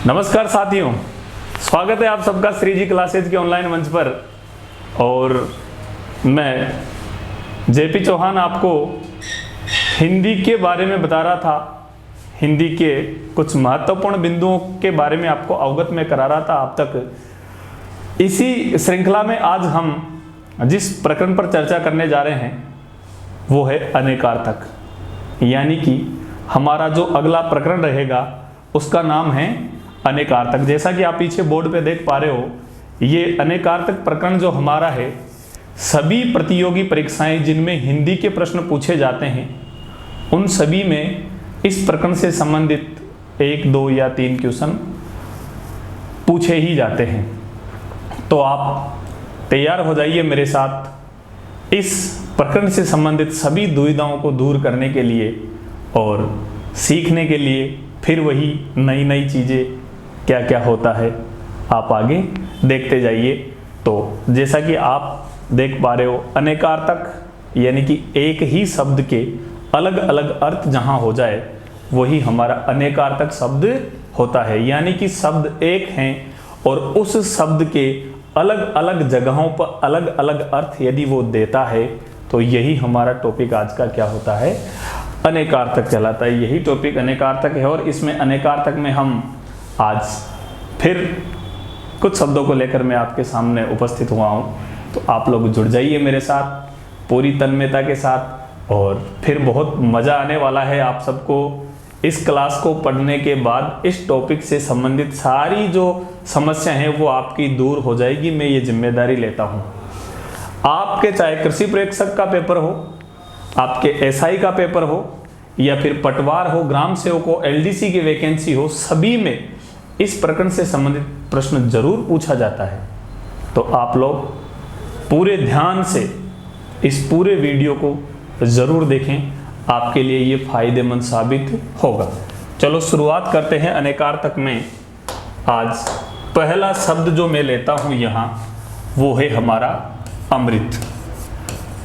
नमस्कार साथियों, स्वागत है आप सबका श्री जी क्लासेज के ऑनलाइन मंच पर। और मैं जेपी चौहान आपको हिंदी के बारे में बता रहा था। हिंदी के कुछ महत्वपूर्ण बिंदुओं के बारे में आपको अवगत में करा रहा था अब तक। इसी श्रृंखला में आज हम जिस प्रकरण पर चर्चा करने जा रहे हैं वो है अनेकार्थक, यानी कि हमारा जो अगला प्रकरण रहेगा उसका नाम है अनेकार्थक। जैसा कि आप पीछे बोर्ड पे देख पा रहे हो, ये अनेकार्थक प्रकरण जो हमारा है, सभी प्रतियोगी परीक्षाएं जिनमें हिंदी के प्रश्न पूछे जाते हैं उन सभी में इस प्रकरण से संबंधित 1, 2 या 3 क्वेश्चन पूछे ही जाते हैं। तो आप तैयार हो जाइए मेरे साथ इस प्रकरण से संबंधित सभी दुविधाओं को दूर करने के लिए और सीखने के लिए। फिर वही नई नई चीज़ें क्या क्या होता है आप आगे देखते जाइए। तो जैसा कि आप देख पा रहे हो, अनेकार्थक यानी कि एक ही शब्द के अलग अलग अर्थ जहां हो जाए वही हमारा अनेकार्थक शब्द होता है। यानी कि शब्द एक हैं और उस शब्द के अलग अलग जगहों पर अलग अलग अर्थ यदि वो देता है तो यही हमारा टॉपिक आज का क्या होता है, अनेकार्थक कहलाता है। यही टॉपिक अनेकार्थक है और इसमें अनेकार्थक में हम आज फिर कुछ शब्दों को लेकर मैं आपके सामने उपस्थित हुआ हूँ। तो आप लोग जुड़ जाइए मेरे साथ पूरी तन्मयता के साथ और फिर बहुत मज़ा आने वाला है आप सबको इस क्लास को पढ़ने के बाद। इस टॉपिक से संबंधित सारी जो समस्या हैं वो आपकी दूर हो जाएगी, मैं ये जिम्मेदारी लेता हूँ। आपके चाहे कृषि प्रेक्षक का पेपर हो, आपके एसआई का पेपर हो या फिर पटवार हो, ग्राम सेवक हो, एलडीसी की वैकेंसी हो, सभी में इस प्रकरण से संबंधित प्रश्न जरूर पूछा जाता है। तो आप लोग पूरे ध्यान से इस पूरे वीडियो को जरूर देखें, आपके लिए ये फायदेमंद साबित होगा। चलो शुरुआत करते हैं अनेकार्थक में। आज पहला शब्द जो मैं लेता हूं यहां वो है हमारा अमृत।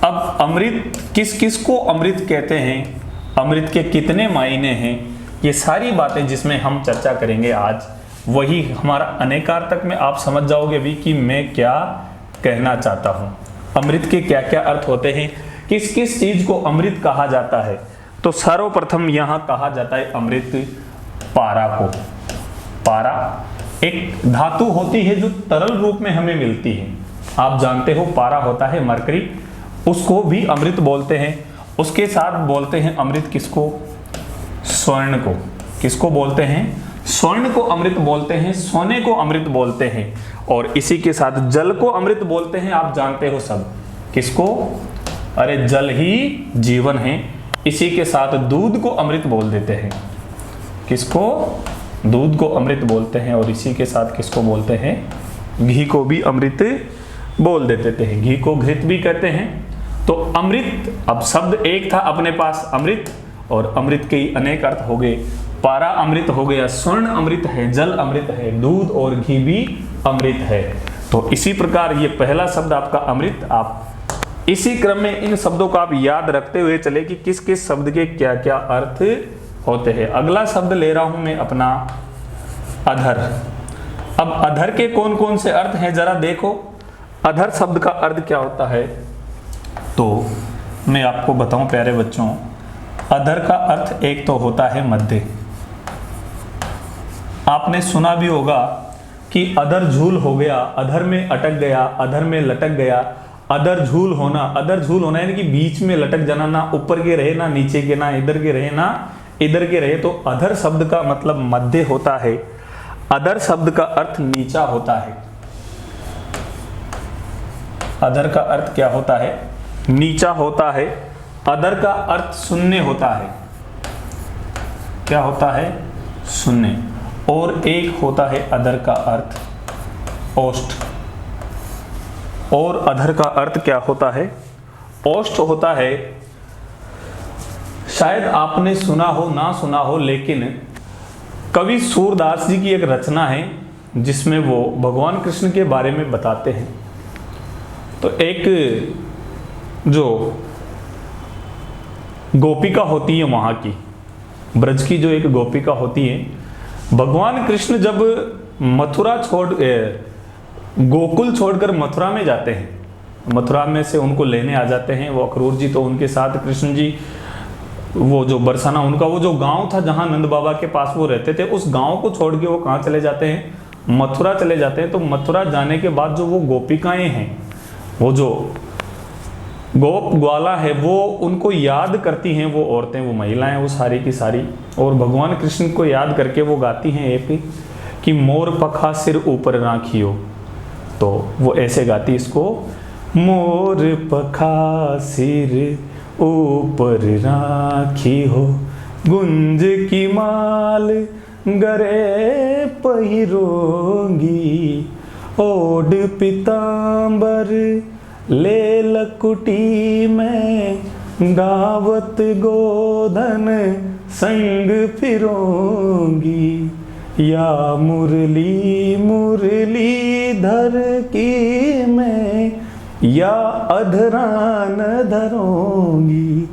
अब अमृत किस किस को अमृत कहते हैं, अमृत के कितने मायने हैं, ये सारी बातें जिसमें हम चर्चा करेंगे आज, वही हमारा अनेकार्थक में आप समझ जाओगे भी कि मैं क्या कहना चाहता हूं। अमृत के क्या क्या अर्थ होते हैं, किस किस चीज को अमृत कहा जाता है। तो सर्वप्रथम यहां कहा जाता है अमृत पारा को। पारा एक धातु होती है जो तरल रूप में हमें मिलती है। आप जानते हो पारा होता है मरकरी, उसको भी अमृत बोलते हैं। उसके साथ बोलते हैं अमृत किसको, स्वर्ण को। किसको बोलते हैं, स्वर्ण को अमृत बोलते हैं, सोने को अमृत बोलते हैं। और इसी के साथ जल को अमृत बोलते हैं। आप जानते हो सब किसको, अरे जल ही जीवन है। इसी के साथ दूध को अमृत बोल देते हैं। किसको, दूध को अमृत बोलते हैं। और इसी के साथ किसको बोलते हैं, घी को भी अमृत बोल देते हैं। घी को घृत भी कहते हैं। तो अमृत, अब शब्द एक था अपने पास अमृत, और अमृत के ही अनेक अर्थ हो गए। पारा अमृत हो गया, स्वर्ण अमृत है, जल अमृत है, दूध और घी भी अमृत है। तो इसी प्रकार ये पहला शब्द आपका अमृत। आप इसी क्रम में इन शब्दों को आप याद रखते हुए चले कि किस किस शब्द के क्या क्या अर्थ होते हैं। अगला शब्द ले रहा हूं मैं अपना अधर। अब अधर के कौन कौन से अर्थ हैं जरा देखो। अधर शब्द का अर्थ क्या होता है तो मैं आपको बताऊं प्यारे बच्चों, अधर का अर्थ एक तो होता है मध्य। आपने सुना भी होगा कि अधर झूल हो गया, अधर में अटक गया, अधर में लटक गया। अधर झूल होना, अधर झूल होना यानी कि बीच में लटक जाना, ना ऊपर के रहे ना नीचे के, ना इधर के रहे ना इधर के रहे। तो अधर शब्द का मतलब मध्य होता है। अधर शब्द का अर्थ नीचा होता है। अधर का अर्थ क्या होता है, नीचा होता है। अधर का अर्थ शून्य होता है। क्या होता है, शून्य। और एक होता है अधर का अर्थ ओष्ठ। और अधर का अर्थ क्या होता है, ओष्ठ होता है। शायद आपने सुना हो ना सुना हो, लेकिन कवि सूरदास जी की एक रचना है जिसमें वो भगवान कृष्ण के बारे में बताते हैं। तो एक जो गोपिका होती है वहाँ की, ब्रज की जो एक गोपिका होती है भगवान कृष्ण जब मथुरा गोकुल छोड़कर मथुरा में जाते हैं, मथुरा में से उनको लेने आ जाते हैं वो अक्रूर जी, तो उनके साथ कृष्ण जी वो जो बरसाना उनका वो जो गांव था जहां नंद बाबा के पास वो रहते थे, उस गांव को छोड़ के वो कहाँ चले जाते हैं, मथुरा चले जाते हैं। तो मथुरा जाने के बाद जो वो गोपिकाएं हैं, वो जो गोप ग्वाला है, वो उनको याद करती हैं, वो औरतें, वो महिलाएं, वो सारी की सारी, और भगवान कृष्ण को याद करके वो गाती हैं एक कि मोर पखा सिर ऊपर राखियो। तो वो ऐसे गाती इसको, मोर पखा सिर ऊपर राखी हो, गुंज की माल गरे पहिरोंगी, ओढ़ पीतांबर ले लकुटी में, गावत गोधन संग फिरोंगी, या मुरली मुरली धर की मैं, या अधरान धरोंगी।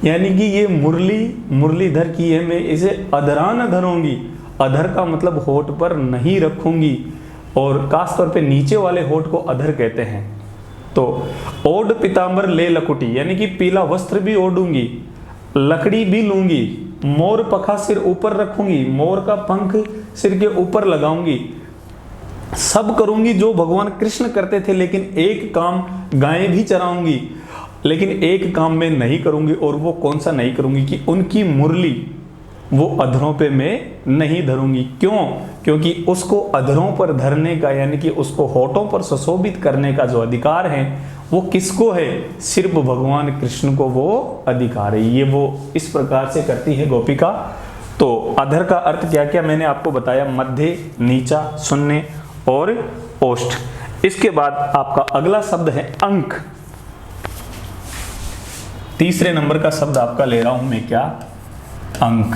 यानी कि ये मुरलीधर की है, मैं इसे अधरान धरूंगी। अधर का मतलब होठ पर नहीं रखूंगी, और खास तौर पे नीचे वाले होठ को अधर कहते हैं। तो ओढ़ पीतांबर ले लकुटी, यानी कि पीला वस्त्र भी ओढ़ूंगी, लकड़ी भी लूंगी, मोर पखा सिर ऊपर रखूंगी, मोर का पंख सिर के ऊपर लगाऊंगी, सब करूंगी जो भगवान कृष्ण करते थे। लेकिन एक काम, गायें भी चराऊंगी, लेकिन एक काम मैं नहीं करूंगी, और वो कौन सा नहीं करूंगी कि उनकी मुरली वो अधरों पे मैं नहीं धरूंगी। क्यों? क्योंकि उसको अधरों पर धरने का, यानी कि उसको होठों पर सुशोभित करने का जो अधिकार है वो किसको है? सिर्फ भगवान कृष्ण को वो अधिकार है। ये वो इस प्रकार से करती है गोपिका। तो अधर का अर्थ क्या क्या मैंने आपको बताया, मध्य, नीचा, शून्य और ओष्ठ। इसके बाद आपका अगला शब्द है अंक। तीसरे नंबर का शब्द आपका ले रहा हूं मैं, क्या? अंक।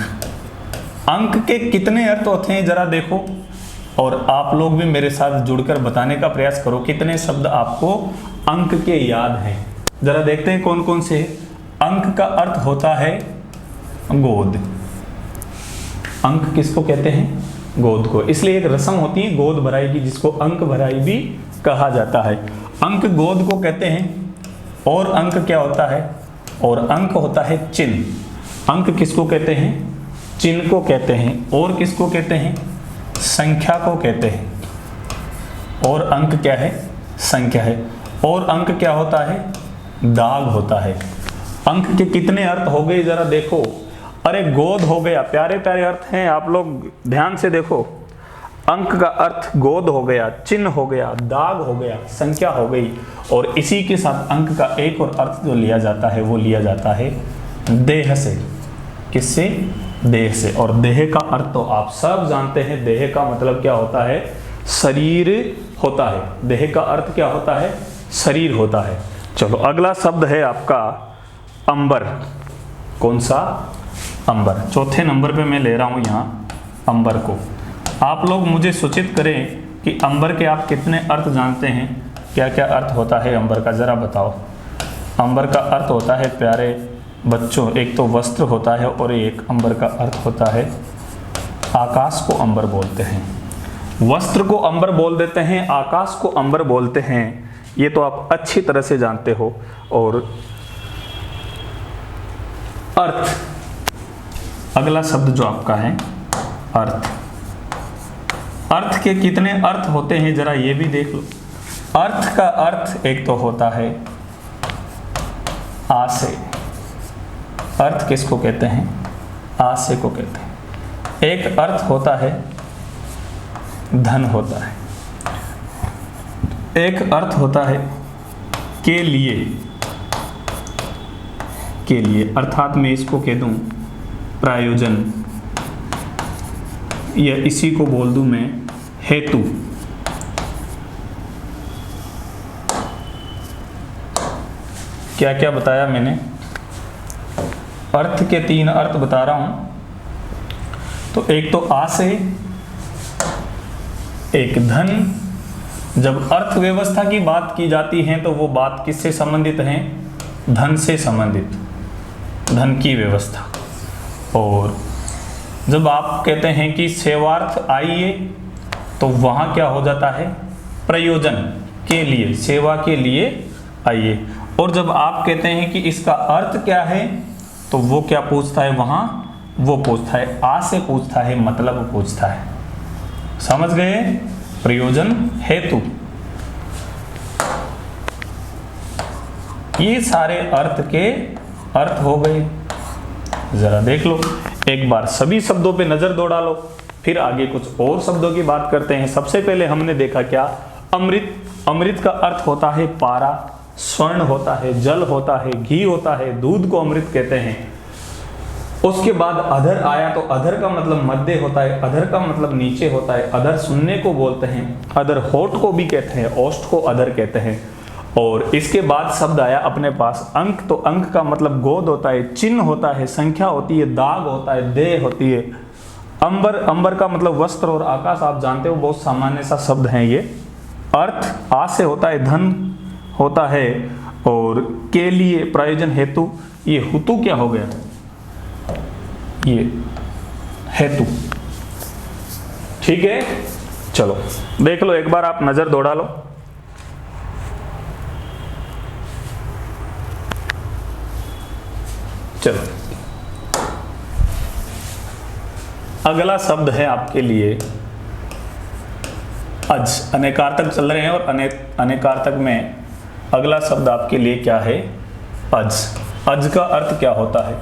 अंक के कितने अर्थ होते हैं जरा देखो, और आप लोग भी मेरे साथ जुड़कर बताने का प्रयास करो कितने शब्द आपको अंक के याद हैं। जरा देखते हैं कौन कौन से हैं। अंक का अर्थ होता है गोद। अंक किसको कहते हैं? गोद को। इसलिए एक रस्म होती है गोद भराई की, जिसको अंक भराई भी कहा जाता है। अंक गोद को कहते हैं। और अंक क्या होता है? और अंक होता है चिन्ह। अंक किसको कहते हैं? चिन्ह को कहते हैं। और किसको कहते हैं? संख्या को कहते हैं। और अंक क्या है? संख्या है। और अंक क्या होता है? दाग होता है। अंक के कितने अर्थ हो गए जरा देखो। अरे गोद हो गया, प्यारे प्यारे अर्थ हैं, आप लोग ध्यान से देखो। अंक का अर्थ गोद हो गया, चिन्ह हो गया, दाग हो गया, संख्या हो गई। और इसी के साथ अंक का एक और अर्थ जो लिया जाता है वो लिया जाता है देह से। किससे? देह से। और देह का अर्थ तो आप सब जानते हैं। देह का मतलब क्या होता है? शरीर होता है। देह का अर्थ क्या होता है? शरीर होता है। चलो अगला शब्द है आपका अंबर। कौन सा? अंबर। चौथे नंबर पे मैं ले रहा हूं यहां अंबर को। आप लोग मुझे सूचित करें कि अंबर के आप कितने अर्थ जानते हैं, क्या क्या अर्थ होता है अंबर का, जरा बताओ। अंबर का अर्थ होता है प्यारे बच्चों, एक तो वस्त्र होता है और एक अंबर का अर्थ होता है आकाश को अंबर बोलते हैं। वस्त्र को अंबर बोल देते हैं, आकाश को अंबर बोलते हैं, ये तो आप अच्छी तरह से जानते हो। और अर्थ, अगला शब्द जो आपका है अर्थ। अर्थ के कितने अर्थ होते हैं जरा ये भी देख लो। अर्थ का अर्थ एक तो होता है आशय। अर्थ किसको कहते हैं? आशय को कहते हैं। एक अर्थ होता है धन होता है। एक अर्थ होता है के लिए। के लिए अर्थात मैं इसको कह दूं प्रायोजन, या इसी को बोल दूं मैं हेतु। क्या क्या बताया मैंने? अर्थ के 3 अर्थ बता रहा हूं। तो एक तो आशय, एक धन। जब अर्थव्यवस्था की बात की जाती है तो वो बात किससे संबंधित है? धन से संबंधित, धन की व्यवस्था। और जब आप कहते हैं कि सेवार्थ आइए, तो वहां क्या हो जाता है, प्रयोजन के लिए, सेवा के लिए आइए। और जब आप कहते हैं कि इसका अर्थ क्या है, तो वो क्या पूछता है वहां, वो पूछता है आ से पूछता है, मतलब पूछता है। समझ गए, प्रयोजन हेतु। ये सारे अर्थ के अर्थ हो गए। जरा देख लो एक बार, सभी शब्दों पे नजर दौड़ा लो, फिर आगे कुछ और शब्दों की बात करते हैं। सबसे पहले हमने देखा क्या, अमृत। अमृत का अर्थ होता है पारा, स्वर्ण होता है, जल होता है, घी होता है, दूध को अमृत कहते हैं। उसके बाद अधर आया, तो अधर का मतलब मध्य होता है, अधर का मतलब नीचे होता है, अधर सुनने को बोलते हैं, अधर होठ को भी कहते हैं, ओष्ठ को अधर कहते हैं। और इसके बाद शब्द आया अपने पास अंक, तो अंक का मतलब गोद होता है, चिन्ह होता है, संख्या होती है, दाग होता है, देह होती है। अंबर, अंबर का मतलब वस्त्र और आकाश आप जानते हो, बहुत सामान्य सा शब्द है ये। अर्थ आ से होता है, धन होता है, और के लिए प्रयोजन हेतु, ये हेतु क्या हो गया, ये हेतु। ठीक है, चलो देख लो एक बार, आप नजर दौड़ा लो। चलो अगला शब्द है आपके लिए अज। अनेकार्थक चल रहे हैं और अनेकार्थक में अगला शब्द आपके लिए क्या है, अज। अज का अर्थ क्या होता है,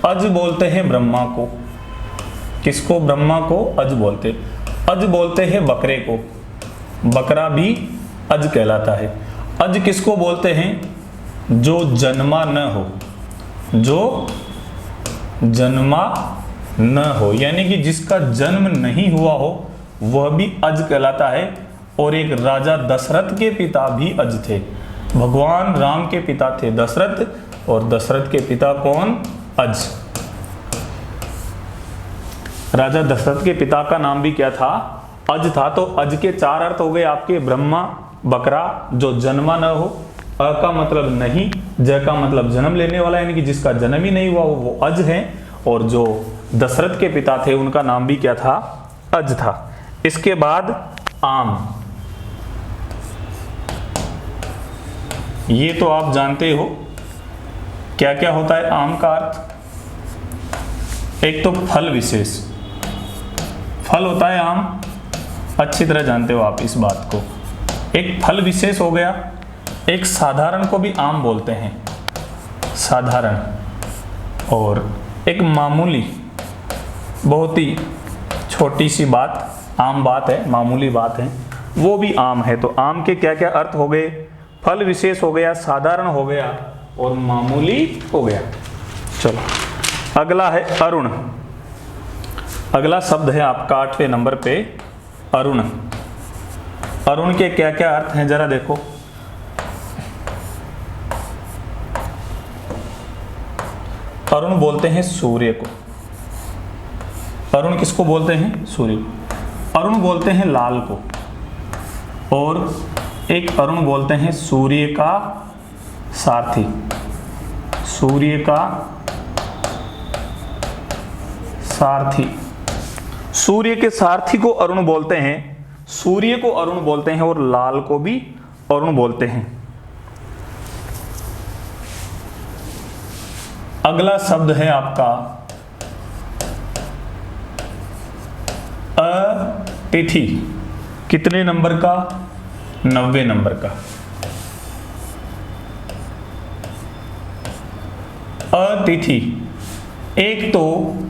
अज बोलते हैं ब्रह्मा को। किसको, ब्रह्मा को अज बोलते। अज बोलते हैं बकरे को, बकरा भी अज कहलाता है। अज किसको बोलते हैं, जो जन्मा न हो, जो जन्मा न हो, यानी कि जिसका जन्म नहीं हुआ हो, वह भी अज कहलाता है। और एक राजा दशरथ के पिता भी अज थे। भगवान राम के पिता थे दशरथ, और दशरथ के पिता कौन, अज। राजा दशरथ के पिता का नाम भी क्या था, अज था। तो अज के चार अर्थ हो गए आपके, ब्रह्मा, बकरा, जो जन्मा न हो, अ का मतलब नहीं, ज का मतलब जन्म लेने वाला, यानी कि जिसका जन्म ही नहीं हुआ वो अज है। और जो दशरथ के पिता थे उनका नाम भी क्या था, अज था। इसके बाद आम, ये तो आप जानते हो क्या क्या होता है आम का अर्थ। एक तो फल विशेष, फल होता है आम, अच्छी तरह जानते हो आप इस बात को। एक फल विशेष हो गया, एक साधारण को भी आम बोलते हैं, साधारण। और एक मामूली, बहुत ही छोटी सी बात, आम बात है, मामूली बात है, वो भी आम है। तो आम के क्या क्या अर्थ हो गए, फल विशेष हो गया, साधारण हो गया और मामूली हो गया। चलो अगला है अरुण। अगला शब्द है आपका 8वें नंबर पे अरुण। अरुण के क्या क्या अर्थ हैं जरा देखो। अरुण बोलते हैं सूर्य को। अरुण किसको बोलते हैं, सूर्य को। अरुण बोलते हैं लाल को। और एक अरुण बोलते हैं सूर्य का सारथी, सूर्य का सारथी। सूर्य के सारथी को अरुण बोलते हैं, सूर्य को अरुण बोलते हैं, और लाल को भी अरुण बोलते हैं। अगला शब्द है आपका अतिथि। कितने नंबर का, 90 नंबर का। अतिथि, एक तो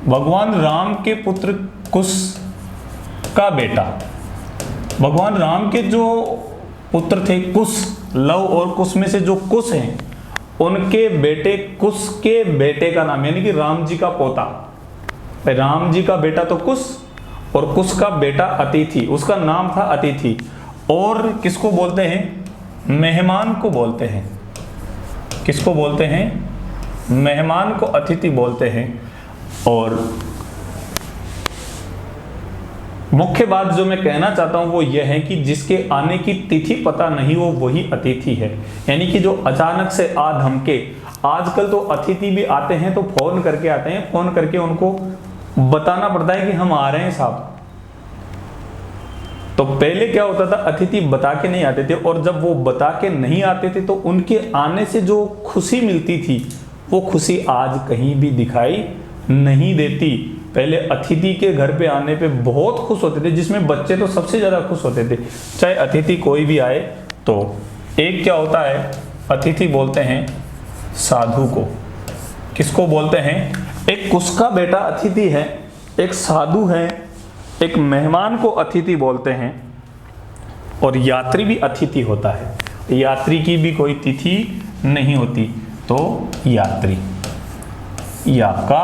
भगवान राम के पुत्र कुश का बेटा, भगवान राम के जो पुत्र थे कुश, लव और कुश में से जो कुश हैं, उनके बेटे कुश के बेटे का नाम, यानी कि राम जी का पोता। राम जी का बेटा तो कुश, और कुश का बेटा अतिथि, उसका नाम था अतिथि। और किसको बोलते हैं, मेहमान को बोलते हैं। किसको बोलते हैं, मेहमान को अतिथि बोलते हैं। और मुख्य बात जो मैं कहना चाहता हूं वो यह है कि जिसके आने की तिथि पता नहीं हो वही अतिथि है। यानी कि जो अचानक से आ धमके, आजकल तो अतिथि भी आते हैं तो फोन करके आते हैं, फोन करके उनको बताना पड़ता है कि हम आ रहे हैं साहब। तो पहले क्या होता था, अतिथि बता के नहीं आते थे, और जब वो बता के नहीं आते थे तो उनके आने से जो खुशी मिलती थी वो खुशी आज कहीं भी दिखाई नहीं देती। पहले अतिथि के घर पे आने पे बहुत खुश होते थे, जिसमें बच्चे तो सबसे ज़्यादा खुश होते थे, चाहे अतिथि कोई भी आए तो। एक क्या होता है, अतिथि बोलते हैं साधु को। किसको बोलते हैं? एक कुश का बेटा अतिथि है, एक साधु है, एक मेहमान को अतिथि बोलते हैं, और यात्री भी अतिथि होता है। यात्री की भी कोई तिथि नहीं होती, तो यात्री ये आपका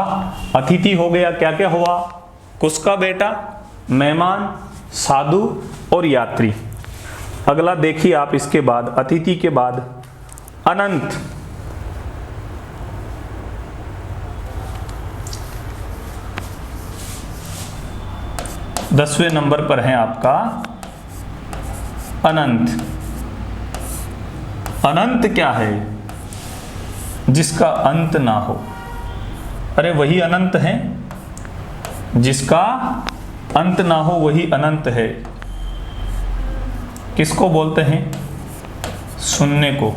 अतिथि हो गया। क्या क्या हुआ? कुश का बेटा, मेहमान, साधु और यात्री। अगला देखिए आप, इसके बाद अतिथि के बाद अनंत। दसवें नंबर पर है आपका अनंत। अनंत क्या है? जिसका अंत ना हो। अरे वही अनंत है, जिसका अंत ना हो वही अनंत है। किसको बोलते हैं? शून्य को।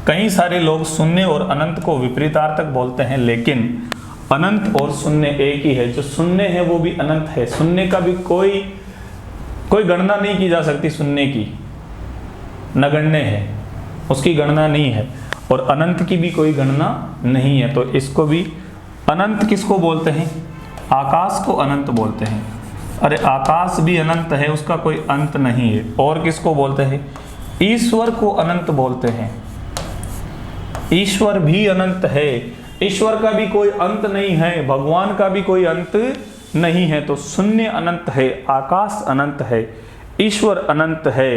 कई सारे लोग शून्य और अनंत को विपरीतार्थक बोलते हैं, लेकिन अनंत और शून्य एक ही है। जो शून्य है वो भी अनंत है। शून्य का भी कोई गणना नहीं की जा सकती, शून्य की नगण्य है, उसकी गणना नहीं है, और अनंत की भी कोई गणना नहीं है। तो इसको भी अनंत किसको बोलते हैं? आकाश को अनंत बोलते हैं। अरे आकाश भी अनंत है, उसका कोई अंत नहीं है। और किसको बोलते हैं? ईश्वर को अनंत बोलते हैं। ईश्वर भी अनंत है, ईश्वर का भी कोई अंत नहीं है, भगवान का भी कोई अंत नहीं है। तो शून्य अनंत है, आकाश अनंत है, ईश्वर अनंत है।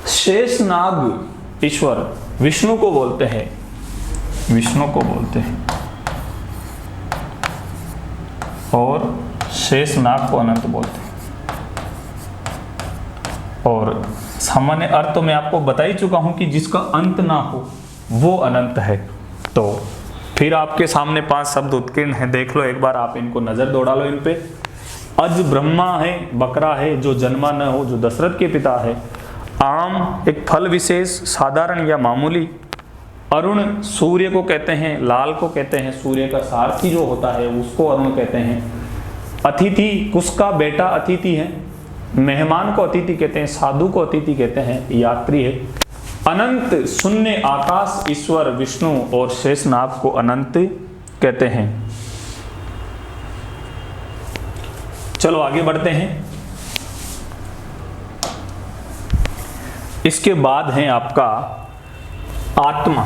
शेषनाग ईश्वर विष्णु को बोलते हैं, विष्णु को बोलते हैं, और शेषनाग को अनंत बोलते हैं। और सामान्य अर्थ तो मैं आपको बता ही चुका हूं कि जिसका अंत ना हो वो अनंत है। तो फिर आपके सामने 5 शब्द उत्कीर्ण हैं, देख लो एक बार, आप इनको नजर दौड़ा लो इन पे। अज ब्रह्मा है, बकरा है जो जन्मा न हो, जो दशरथ के पिता है। आम एक फल विशेष, साधारण या मामूली। अरुण सूर्य को कहते हैं, लाल को कहते हैं, सूर्य का सारथी जो होता है उसको अरुण कहते हैं। अतिथि कुश का बेटा अतिथि है, मेहमान को अतिथि कहते हैं, साधु को अतिथि कहते हैं, यात्री है। अनंत शून्य, आकाश, ईश्वर, विष्णु और शेषनाग को अनंत कहते हैं। चलो आगे बढ़ते हैं। इसके बाद है आपका आत्मा।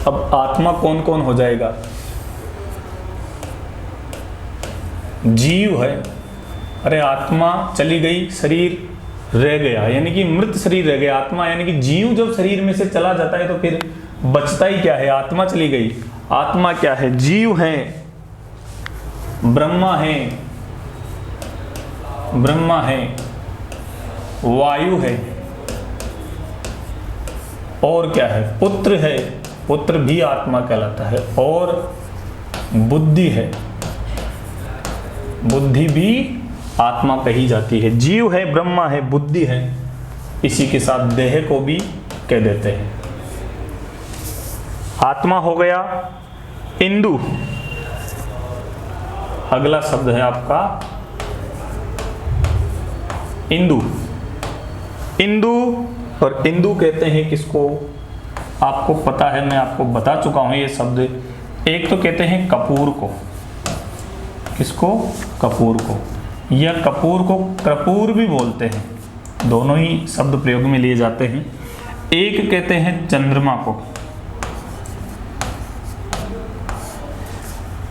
अब आत्मा कौन कौन हो जाएगा? जीव है। अरे आत्मा चली गई, शरीर रह गया, यानी कि मृत शरीर रह गया। आत्मा यानी कि जीव जब शरीर में से चला जाता है तो फिर बचता ही क्या है? आत्मा चली गई। आत्मा क्या है? जीव है, ब्रह्मा है, ब्रह्मा है, वायु है, और क्या है? पुत्र है, पुत्र भी आत्मा कहलाता है, और बुद्धि है, बुद्धि भी आत्मा कही जाती है। जीव है, ब्रह्मा है, बुद्धि है, इसी के साथ देह को भी कह देते हैं। आत्मा हो गया। इंदु अगला शब्द है आपका इंदु। इंदु, और इंदु कहते हैं किसको? आपको पता है, मैं आपको बता चुका हूं ये शब्द। एक तो कहते हैं कपूर को। किसको? कपूर को। या कपूर को कर्पूर भी बोलते हैं, दोनों ही शब्द प्रयोग में लिए जाते हैं। एक कहते हैं चंद्रमा को,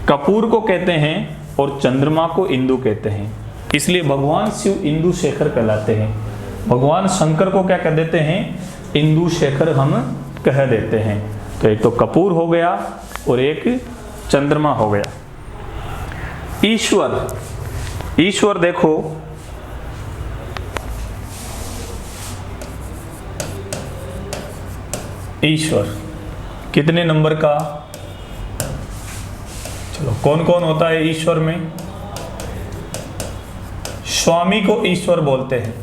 कपूर को कहते हैं, और चंद्रमा को इंदु कहते हैं। इसलिए भगवान शिव इंदु शेखर कहलाते हैं। भगवान शंकर को क्या कह देते हैं? इंदु शेखर हम कह देते हैं। तो एक तो कपूर हो गया और एक चंद्रमा हो गया। ईश्वर, ईश्वर देखो, ईश्वर कितने नंबर का? चलो, कौन कौन होता है ईश्वर में? स्वामी को ईश्वर बोलते हैं,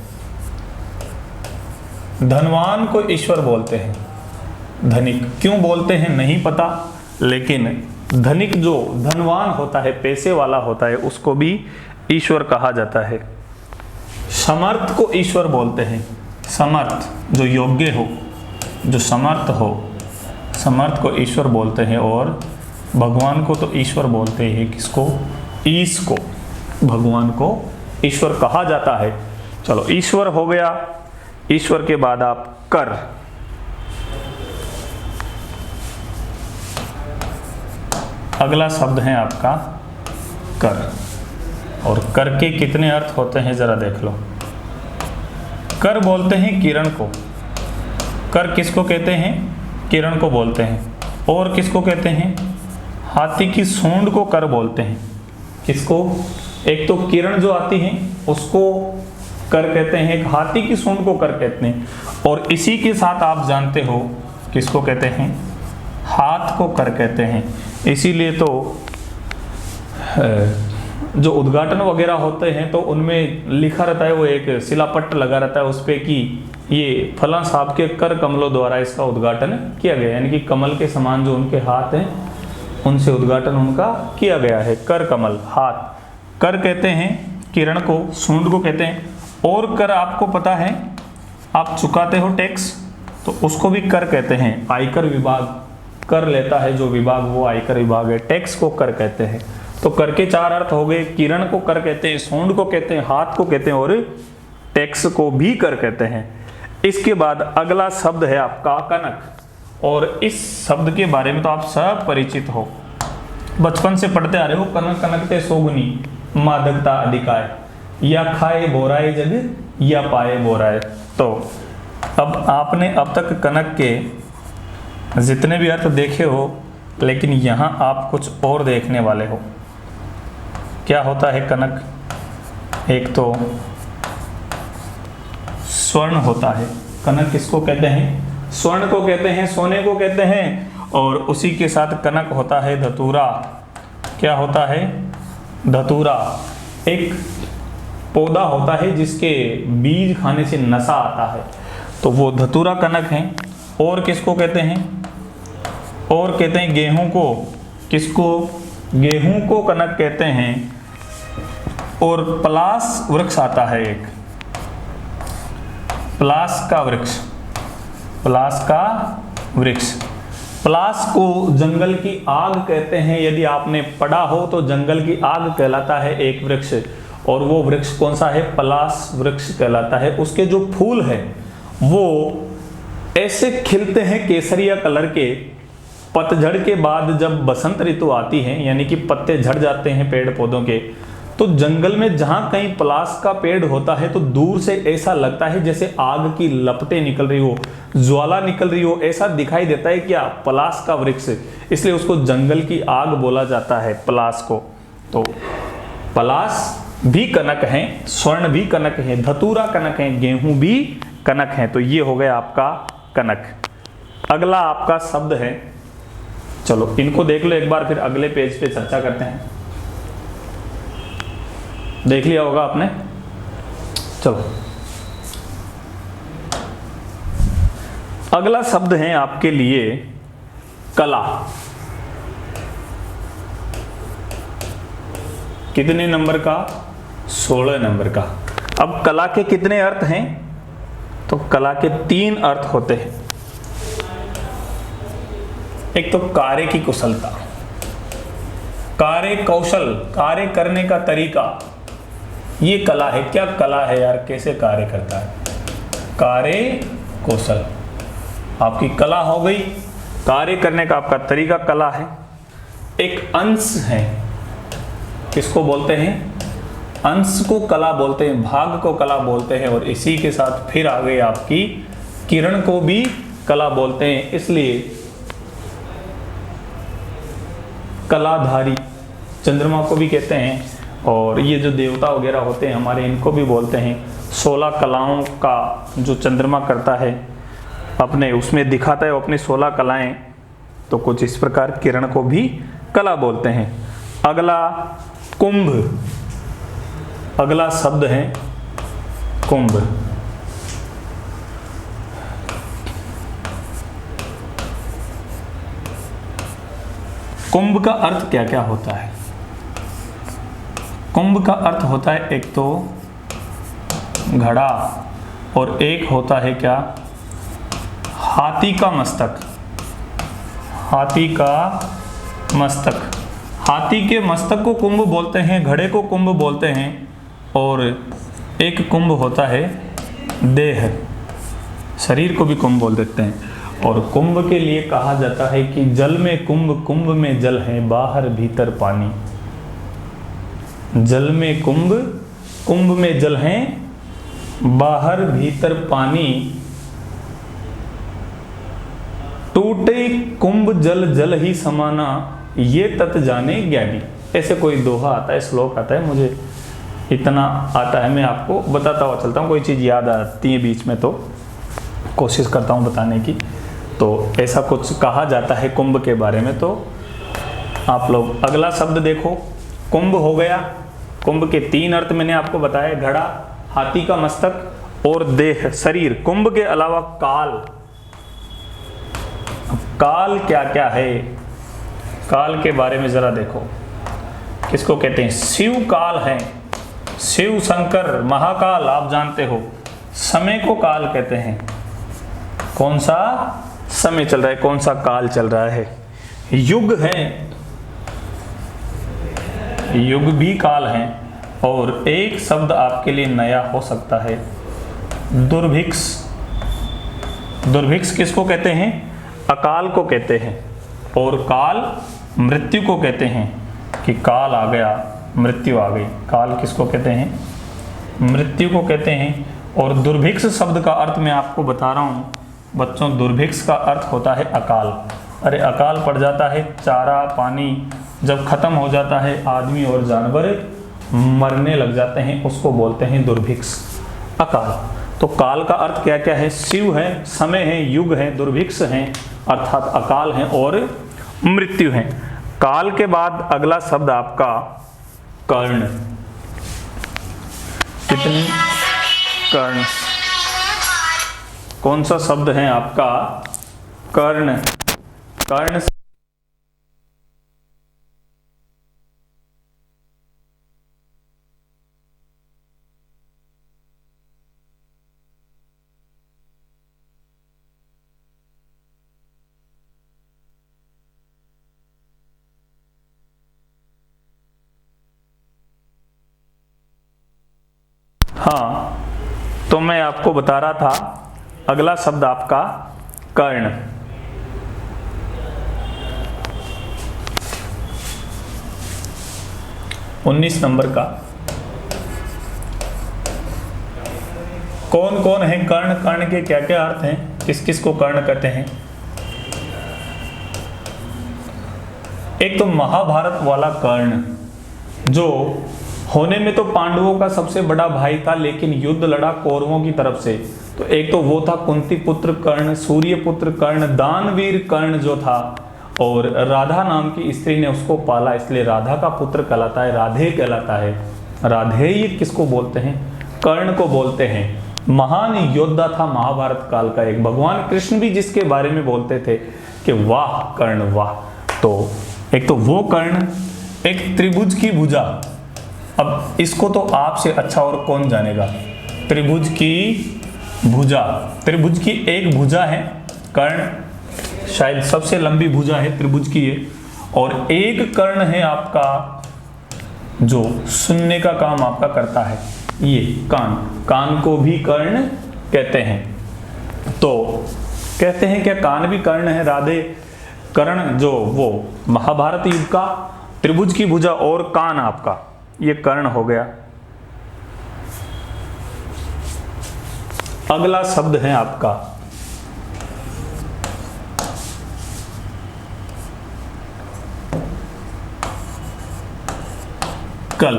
धनवान को ईश्वर बोलते हैं, धनिक क्यों बोलते हैं नहीं पता, लेकिन धनिक जो धनवान होता है, पैसे वाला होता है, उसको भी ईश्वर कहा जाता है। समर्थ को ईश्वर बोलते हैं, समर्थ जो योग्य हो, जो समर्थ हो, समर्थ को ईश्वर बोलते हैं। और भगवान को तो ईश्वर बोलते हैं, किसको? ईश को, भगवान को ईश्वर कहा जाता है। चलो, ईश्वर हो गया। ईश्वर के बाद आप कर, अगला शब्द है आपका कर। और कर के कितने अर्थ होते हैं जरा देख लो। कर बोलते हैं किरण को, कर किसको कहते हैं? किरण को बोलते हैं। और किसको कहते हैं? हाथी की सूंड को कर बोलते हैं। किसको? एक तो किरण जो आती है उसको कर कहते हैं, एक हाथी की सूंड को कर कहते हैं। और इसी के साथ आप जानते हो किसको कहते हैं? हाथ को कर कहते हैं। इसीलिए तो जो उद्घाटन वगैरह होते हैं तो उनमें लिखा रहता है, वो एक शिलापट्ट लगा रहता है उस पर कि ये फलां साहब के कर कमलों द्वारा इसका उद्घाटन किया गया, यानी कि कमल के समान जो उनके हाथ हैं उनसे उद्घाटन उनका किया गया है। कर कमल, हाथ, कर कहते हैं किरण को, सूंड को कहते हैं। और कर आपको पता है, आप चुकाते हो टैक्स, तो उसको भी कर कहते हैं। आयकर विभाग कर लेता है जो विभाग, वो आयकर विभाग है। टैक्स को कर कहते हैं। तो कर के चार अर्थ हो गए। किरण को कर कहते हैं, सूंड को कहते हैं, हाथ को कहते हैं और टैक्स को भी कर कहते हैं। इसके बाद अगला शब्द है आपका कनक। और इस शब्द के बारे में तो आप सब परिचित हो, बचपन से पढ़ते आ रहे हो। कनक कनकते सोगुनी मादकता अधिकाय, या खाए बोराए जग या पाए बोराए। तो अब आपने अब तक कनक के जितने भी अर्थ देखे हो, लेकिन यहाँ आप कुछ और देखने वाले हो। क्या होता है कनक? एक तो स्वर्ण होता है। कनक किसको कहते हैं? स्वर्ण को कहते हैं, सोने को कहते हैं। और उसी के साथ कनक होता है धतूरा। क्या होता है? धतूरा एक पौधा होता है जिसके बीज खाने से नशा आता है, तो वो धतूरा कनक है। और किसको कहते हैं? और कहते हैं गेहूं को। किसको? गेहूं को कनक कहते हैं। और पलास वृक्ष आता है एक, पलास का वृक्ष, पलास का वृक्ष। पलास को जंगल की आग कहते हैं। यदि आपने पढ़ा हो तो जंगल की आग कहलाता है एक वृक्ष। और वो वृक्ष कौन सा है? पलास वृक्ष कहलाता है। उसके जो फूल है वो ऐसे खिलते हैं केसरिया कलर के। पतझड़ के बाद जब बसंत ऋतु आती है, यानी कि पत्ते झड़ जाते हैं पेड़ पौधों के, तो जंगल में जहां कहीं पलास का पेड़ होता है तो दूर से ऐसा लगता है जैसे आग की लपटें निकल रही हो, ज्वाला निकल रही हो, ऐसा दिखाई देता है। क्या? पलास का वृक्ष, इसलिए उसको जंगल की आग बोला जाता है, पलास को। तो पलास भी कनक है, स्वर्ण भी कनक है, धतूरा कनक है, गेहूं भी कनक है। तो ये हो गया आपका कनक। अगला आपका शब्द है, चलो इनको देख लो एक बार, फिर अगले पेज पे चर्चा करते हैं। देख लिया होगा आपने? चलो, अगला शब्द है आपके लिए कला। कितने नंबर का? 16 नंबर का। अब कला के कितने अर्थ हैं? तो कला के 3 अर्थ होते हैं। एक तो कार्य की कुशलता, कार्य कौशल, कार्य करने का तरीका, ये कला है। क्या कला है यार? कैसे कार्य करता है? कार्य कौशल आपकी कला हो गई, कार्य करने का आपका तरीका कला है। एक अंश है, किसको बोलते हैं? अंश को कला बोलते हैं, भाग को कला बोलते हैं। और इसी के साथ फिर आ गई आपकी किरण को भी कला बोलते हैं। इसलिए कलाधारी चंद्रमा को भी कहते हैं। और ये जो देवता वगैरह होते हैं हमारे, इनको भी बोलते हैं। 16 कलाओं का जो चंद्रमा करता है अपने, उसमें दिखाता है वो अपनी 16 कलाएं। तो कुछ इस प्रकार किरण को भी कला बोलते हैं। अगला कुंभ, अगला शब्द है कुंभ। कुंभ का अर्थ क्या क्या होता है? कुंभ का अर्थ होता है एक तो घड़ा और एक होता है क्या, हाथी का मस्तक। हाथी का मस्तक, हाथी के मस्तक को कुंभ बोलते हैं, घड़े को कुंभ बोलते हैं, और एक कुंभ होता है देह, शरीर को भी कुंभ बोल देते हैं। और कुंभ के लिए कहा जाता है कि जल में कुंभ, कुंभ में जल है, बाहर भीतर पानी। जल में कुंभ, कुंभ में जल है, बाहर भीतर पानी। टूटे कुंभ जल जल ही समाना, ये तत जाने ज्ञानी। ऐसे कोई दोहा आता है, श्लोक आता है, मुझे इतना आता है, मैं आपको बताता हुआ चलता हूँ। कोई चीज़ याद आती है बीच में तो कोशिश करता हूँ बताने की। तो ऐसा कुछ कहा जाता है कुंभ के बारे में। तो आप लोग अगला शब्द देखो, कुंभ हो गया। कुंभ के 3 अर्थ मैंने आपको बताया, घड़ा, हाथी का मस्तक और देह, शरीर। कुंभ के अलावा काल, काल क्या क्या है? काल के बारे में जरा देखो, किसको कहते हैं? शिव काल है, शिव शंकर महाकाल, आप जानते हो। समय को काल कहते हैं। कौन सा समय चल रहा है, कौन सा काल चल रहा है? युग है, युग भी काल है। और एक शब्द आपके लिए नया हो सकता है, दुर्भिक्ष। दुर्भिक्ष किसको कहते हैं? अकाल को कहते हैं। और काल मृत्यु को कहते हैं, कि काल आ गया, मृत्यु आ गई। काल किसको कहते हैं? मृत्यु को कहते हैं। और दुर्भिक्ष शब्द का अर्थ मैं आपको बता रहा हूँ बच्चों, दुर्भिक्ष का अर्थ होता है अकाल। अरे अकाल पड़ जाता है, चारा पानी जब खत्म हो जाता है, आदमी और जानवर मरने लग जाते हैं, उसको बोलते हैं दुर्भिक्ष, अकाल। तो काल का अर्थ क्या क्या है? शिव है, समय है, युग है, दुर्भिक्ष है अर्थात अकाल है, और मृत्यु है। काल के बाद अगला शब्द आपका कर्ण। कितनी? कर्ण। कौन सा शब्द है आपका? कर्ण। कर्ण हाँ, तो मैं आपको बता रहा था अगला शब्द आपका कर्ण। उन्नीस नंबर का। कौन कौन है कर्ण? कर्ण के क्या क्या अर्थ हैं? किस किस को कर्ण कहते हैं? एक तो महाभारत वाला कर्ण, जो होने में तो पांडवों का सबसे बड़ा भाई था, लेकिन युद्ध लड़ा कौरवों की तरफ से। तो एक तो वो था कुंती पुत्र कर्ण, सूर्य पुत्र कर्ण, दानवीर कर्ण जो था, और राधा नाम की स्त्री ने उसको पाला, इसलिए राधा का पुत्र कहलाता है, राधे कहलाता है। राधेय किसको बोलते हैं? कर्ण को बोलते हैं। महान योद्धा था महाभारत काल का एक। भगवान कृष्ण भी जिसके बारे में बोलते थे कि वाह कर्ण वाह। तो एक तो वो कर्ण, एक त्रिभुज की भुजा। अब इसको तो आपसे अच्छा और कौन जानेगा? त्रिभुज की भुजा, त्रिभुज की एक भुजा है कर्ण, शायद सबसे लंबी भुजा है त्रिभुज की ये। और एक कर्ण है आपका जो सुनने का काम आपका करता है, ये कान। कान को भी कर्ण कहते हैं। तो कहते हैं क्या कान भी कर्ण है? राधे कर्ण जो वो महाभारत युग का, त्रिभुज की भुजा और कान आपका, ये कर्ण हो गया। अगला शब्द है आपका कल।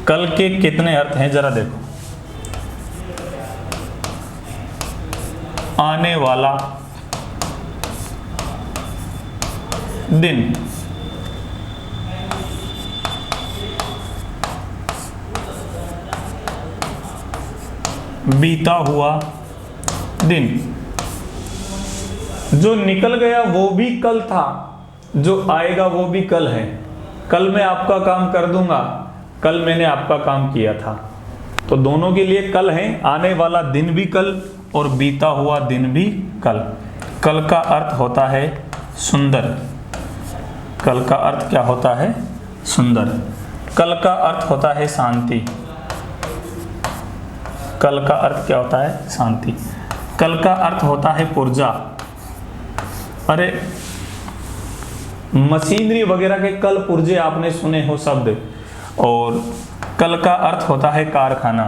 कल के कितने अर्थ हैं जरा देखो। आने वाला दिन। बीता हुआ दिन। जो निकल गया वो भी कल था, जो आएगा वो भी कल है। कल मैं आपका काम कर दूंगा, कल मैंने आपका काम किया था। तो दोनों के लिए कल है, आने वाला दिन भी कल और बीता हुआ दिन भी कल। कल का अर्थ होता है सुंदर। कल का अर्थ क्या होता है? सुंदर। कल का अर्थ होता है शांति। कल का अर्थ क्या होता है? शांति। कल का अर्थ होता है पुर्जा। अरे मशीनरी वगैरह के कल पुर्जे आपने सुने हो शब्द। और कल का अर्थ होता है कारखाना।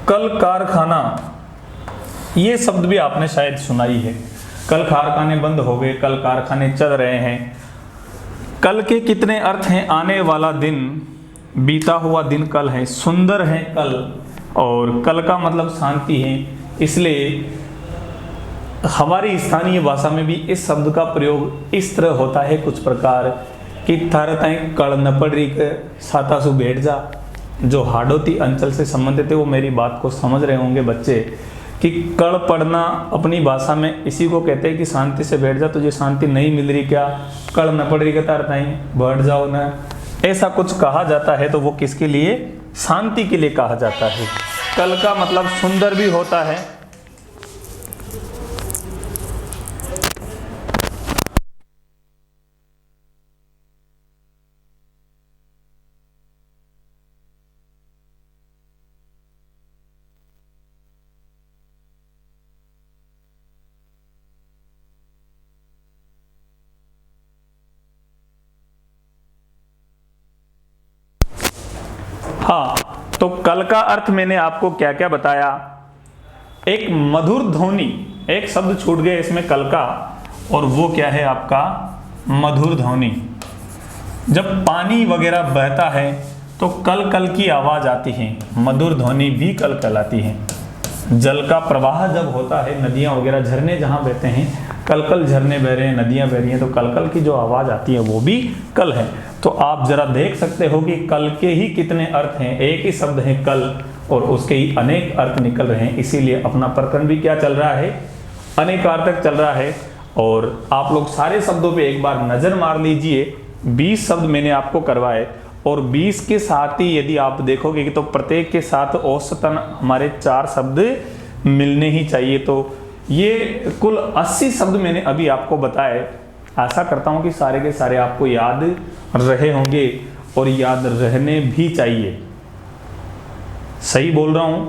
कल कारखाना, ये शब्द भी आपने शायद सुना ही है। कल कारखाने बंद हो गए, कल कारखाने चल रहे हैं। कल के कितने अर्थ हैं? आने वाला दिन, बीता हुआ दिन कल है, सुंदर है कल, और कल का मतलब शांति है। इसलिए हमारी स्थानीय भाषा में भी इस शब्द का प्रयोग इस तरह होता है कुछ प्रकार कि थारे ताई कल न पड़ रही के सातासु बैठ जा। जो हाड़ौती अंचल से संबंधित है वो मेरी बात को समझ रहे होंगे बच्चे कि कल पढ़ना अपनी भाषा में इसी को कहते हैं कि शांति से बैठ जा। तुझे शांति नहीं मिल रही क्या? कल न पड़ रही के तार ताई बैठ जाओ ना, ऐसा कुछ कहा जाता है। तो वो किसके लिए? शांति के लिए कहा जाता है। कल का मतलब सुंदर भी होता है। हाँ, तो कल का अर्थ मैंने आपको क्या क्या बताया। एक मधुर ध्वनि, एक शब्द छूट गया इसमें कल का, और वो क्या है आपका? मधुर ध्वनि। जब पानी वगैरह बहता है तो कल कल की आवाज आती है, मधुर ध्वनि भी कल कहलाती है। जल का प्रवाह जब होता है, नदियां वगैरह झरने जहां बहते हैं, कल कल झरने बह रहे हैं, नदियां बह रही हैं, तो कल कल की जो आवाज आती है वो भी कल है। तो आप जरा देख सकते हो कि कल के ही कितने अर्थ हैं। एक ही शब्द है कल और उसके ही अनेक अर्थ निकल रहे हैं। इसीलिए अपना प्रकरण भी क्या चल रहा है? अनेकार्थक चल रहा है। और आप लोग सारे शब्दों पे एक बार नजर मार लीजिए। 20 शब्द मैंने आपको करवाए और 20 के साथ ही यदि आप देखोगे कि तो प्रत्येक के साथ औसतन हमारे 4 शब्द मिलने ही चाहिए। तो ये कुल 80 शब्द मैंने अभी आपको बताए। आशा करता हूं कि सारे के सारे आपको याद रहे होंगे और याद रहने भी चाहिए। सही बोल रहा हूं,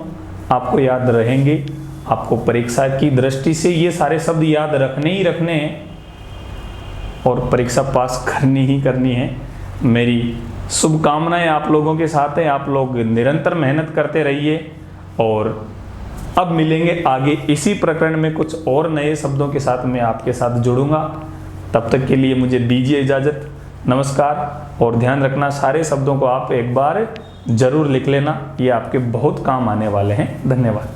आपको याद रहेंगे। आपको परीक्षा की दृष्टि से ये सारे शब्द याद रखने ही रखने हैं और परीक्षा पास करनी ही करनी है। मेरी शुभकामनाएं आप लोगों के साथ हैं। आप लोग निरंतर मेहनत करते रहिए और अब मिलेंगे आगे इसी प्रकरण में कुछ और नए शब्दों के साथ मैं आपके साथ जुड़ूंगा। तब तक के लिए मुझे दीजिए इजाज़त। नमस्कार। और ध्यान रखना, सारे शब्दों को आप एक बार जरूर लिख लेना, ये आपके बहुत काम आने वाले हैं। धन्यवाद।